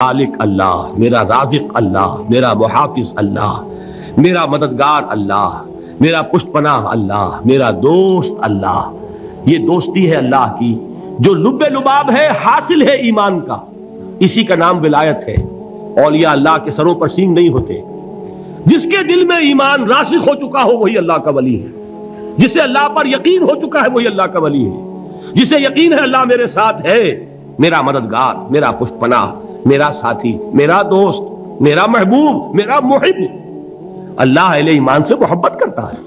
مالک اللہ، میرا رازق اللہ، میرا محافظ اللہ، میرا مددگار اللہ، میرا پشت پناہ اللہ، میرا دوست اللہ۔ یہ دوستی ہے اللہ کی جو لب لباب ہے، حاصل ہے ایمان کا، اسی کا نام ولایت ہے۔ اولیاء اللہ کے سروں پر سینگ نہیں ہوتے، جس کے دل میں ایمان راسخ ہو چکا ہو وہی اللہ کا ولی ہے، جسے اللہ پر یقین ہو چکا ہے وہی اللہ کا ولی ہے، جسے یقین ہے اللہ میرے ساتھ ہے، میرا مددگار، میرا پشت پناہ، میرا ساتھی، میرا دوست، میرا محبوب، میرا محب۔ اللہ اہل ایمان سے محبت کرتا ہے۔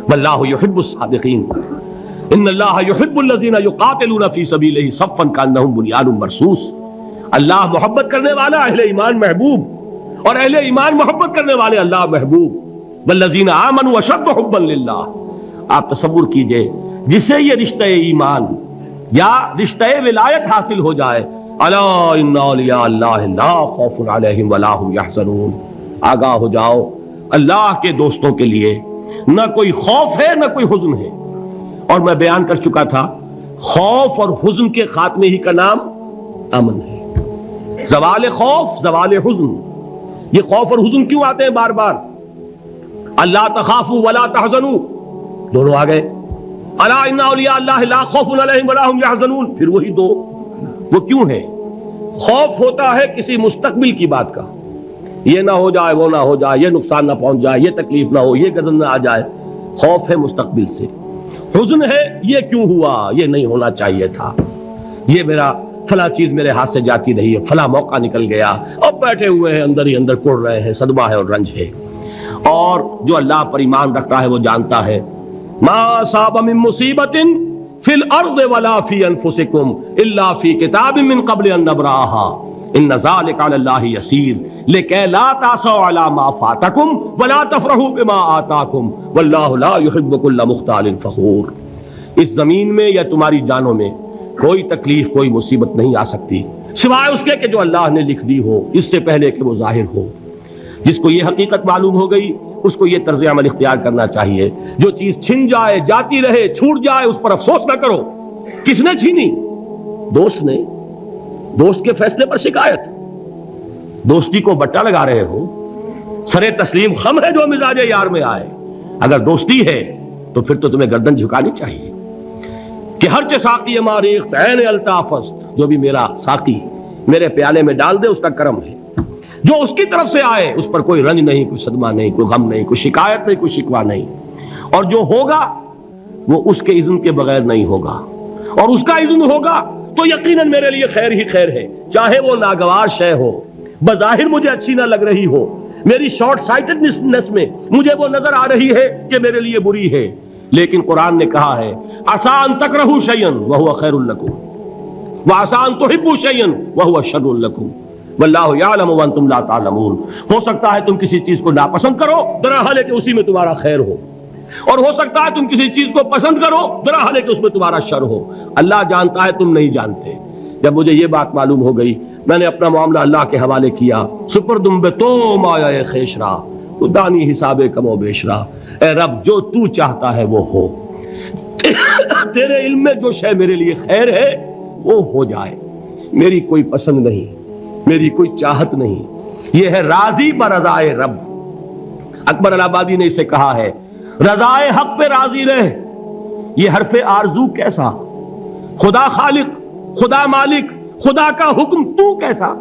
واللہ یحب الصادقین، ان اللہ یحب الذین یقاتلون فی سبیلہ صفا کانہم بنیان مرصوص۔ اللہ محبت کرنے والا، اہل ایمان محبوب، اور اہل ایمان محبت کرنے والے اللہ محبوب۔ والذین آمنوا اشد حبا للہ۔ آپ تصور کیجئے جسے یہ رشتہ ایمان یا رشتہ ولایت حاصل ہو جائے، الا ان اولیاء اللہ لا خوف علیہم ولا هم یحزنون، آگاہ ہو جاؤ، اللہ کے دوستوں کے لیے نہ کوئی خوف ہے نہ کوئی حزن ہے۔ اور میں بیان کر چکا تھا، خوف اور حزن کے خاتمے ہی کا نام امن ہے۔ زوال خوف، زوال حزن۔ یہ خوف اور حزن کیوں آتے ہیں بار بار؟ اللہ تخافوا ولا تحزنوا، دونوں آ گئے۔ الا ان اولیاء اللہ لا خوف علیہم ولا هم یحزنون، پھر وہی دو۔ وہ کیوں ہے؟ خوف ہوتا ہے کسی مستقبل کی بات کا، یہ نہ ہو جائے، وہ نہ ہو جائے، یہ نقصان نہ پہنچ جائے، یہ تکلیف نہ ہو، یہ غضب نہ آ جائے، خوف ہے مستقبل سے۔ حزن ہے یہ کیوں ہوا، یہ نہیں ہونا چاہیے تھا، یہ میرا فلاں چیز میرے ہاتھ سے جاتی رہی ہے، فلاں موقع نکل گیا، اب بیٹھے ہوئے ہیں اندر ہی اندر کڑ رہے ہیں، صدمہ ہے اور رنج ہے۔ اور جو اللہ پر ایمان رکھتا ہے وہ جانتا ہے ما اصاب من مصیبت فی الارض ولا فی انفسکم الا فی کتاب من قبل ان نبرأها ان ذلک علی اللہ یسیر لکی لا تعصوا علی ما فاتکم ولا تفرحوا بما آتاکم واللہ لا یحب کل مختال فخور۔ اس زمین میں یا تمہاری جانوں میں کوئی تکلیف، کوئی مصیبت نہیں آ سکتی سوائے اس کے کہ جو اللہ نے لکھ دی ہو، اس سے پہلے کہ وہ ظاہر ہو۔ جس کو یہ حقیقت معلوم ہو گئی اس کو یہ طرز عمل اختیار کرنا چاہیے، جو چیز چھن جائے، جاتی رہے، چھوٹ جائے، اس پر افسوس نہ کرو۔ کس نے چھینی؟ دوست نے۔ دوست کے فیصلے پر شکایت، دوستی کو بٹا لگا رہے ہو، سرے تسلیم خم ہے جو مزاج یار میں آئے۔ اگر دوستی ہے تو پھر تو تمہیں گردن جھکانی چاہیے کہ ہر چے ساقی ماریخت عین الطافست، جو بھی میرا ساقی میرے پیالے میں ڈال دے اس کا کرم ہے، جو اس کی طرف سے آئے اس پر کوئی رنج نہیں، کوئی صدمہ نہیں، کوئی غم نہیں، کوئی شکایت نہیں، کوئی شکوہ نہیں، اور جو ہوگا وہ اس کے اذن کے بغیر نہیں ہوگا، اور اس کا اذن ہوگا تو یقیناً میرے لیے خیر ہی خیر ہے، چاہے وہ ناگوار شے ہو، بظاہر مجھے اچھی نہ لگ رہی ہو، میری شارٹ سائٹڈنس میں مجھے وہ نظر آ رہی ہے کہ میرے لیے بری ہے، لیکن قرآن نے کہا ہے عسیٰ ان تکرہوا شیئا وہو خیر لکم وعسیٰ ان تحبوا شیئا وہو شر لکم واللہ یعلم وانتم لا تعلمون۔ ہو سکتا ہے تم کسی چیز کو ناپسند کرو، درحال ہے کہ اسی میں تمہارا خیر ہو، اور ہو سکتا ہے تم کسی چیز کو پسند کرو، درحال ہے کہ اس میں تمہارا شر ہو۔ اللہ جانتا ہے، تم نہیں جانتے۔ جب مجھے یہ بات معلوم ہو گئی میں نے اپنا معاملہ اللہ کے حوالے کیا۔ سپردم بے تو مایا خیشرا تو دانی حساب کم و بیشرا، اے رب جو تو چاہتا ہے وہ ہو، تیرے علم میں جو شے میرے لیے خیر ہے وہ ہو جائے، میری کوئی پسند نہیں، میری کوئی چاہت نہیں۔ یہ ہے راضی برضائے رب۔ اکبر الہآبادی نے اسے کہا ہے رضائے حق پہ راضی رہ۔ یہ حرف آرزو کیسا؟ خدا خالق، خدا مالک، خدا کا حکم تو کیسا؟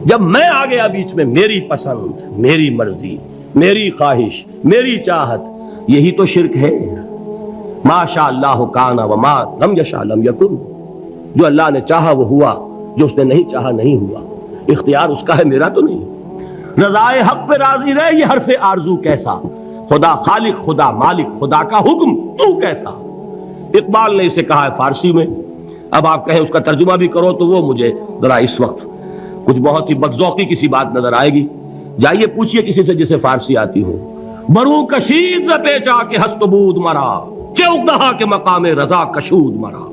جب میں آ گیا بیچ میں، میری پسند، میری مرضی، میری خواہش، میری چاہت، یہی تو شرک ہے۔ ما شاء اللہ کان وما لم یشاء لم یکن، جو اللہ نے چاہا وہ ہوا، جو اس نے نہیں چاہا نہیں ہوا، اختیار اس کا ہے، میرا تو نہیں۔ رضائے حق پہ راضی رہے، یہ حرف آرزو کیسا؟ خدا خالق، خدا مالک، خدا کا حکم تو کیسا؟ اقبال نے اسے کہا ہے فارسی میں۔ اب آپ کہیں اس کا ترجمہ بھی کرو تو وہ مجھے ذرا اس وقت کچھ بہت ہی بدذوقی کسی بات نظر آئے گی۔ جائیے پوچھئے کسی سے جسے فارسی آتی ہو۔ برو کشید ز پیچا کے ہست بود مرا چوک دہا کے مقام رضا کشود مرا۔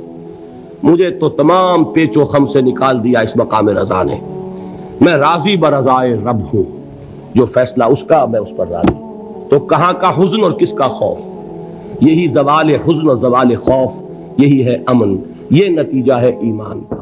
مجھے تو تمام پیچ و خم سے نکال دیا اس مقام رضا نے۔ میں راضی برضائے رب ہوں، جو فیصلہ اس کا میں اس پر راضی۔ تو کہاں کا حزن اور کس کا خوف؟ یہی زوال حزن اور زوال خوف، یہی ہے امن، یہ نتیجہ ہے ایمان کا۔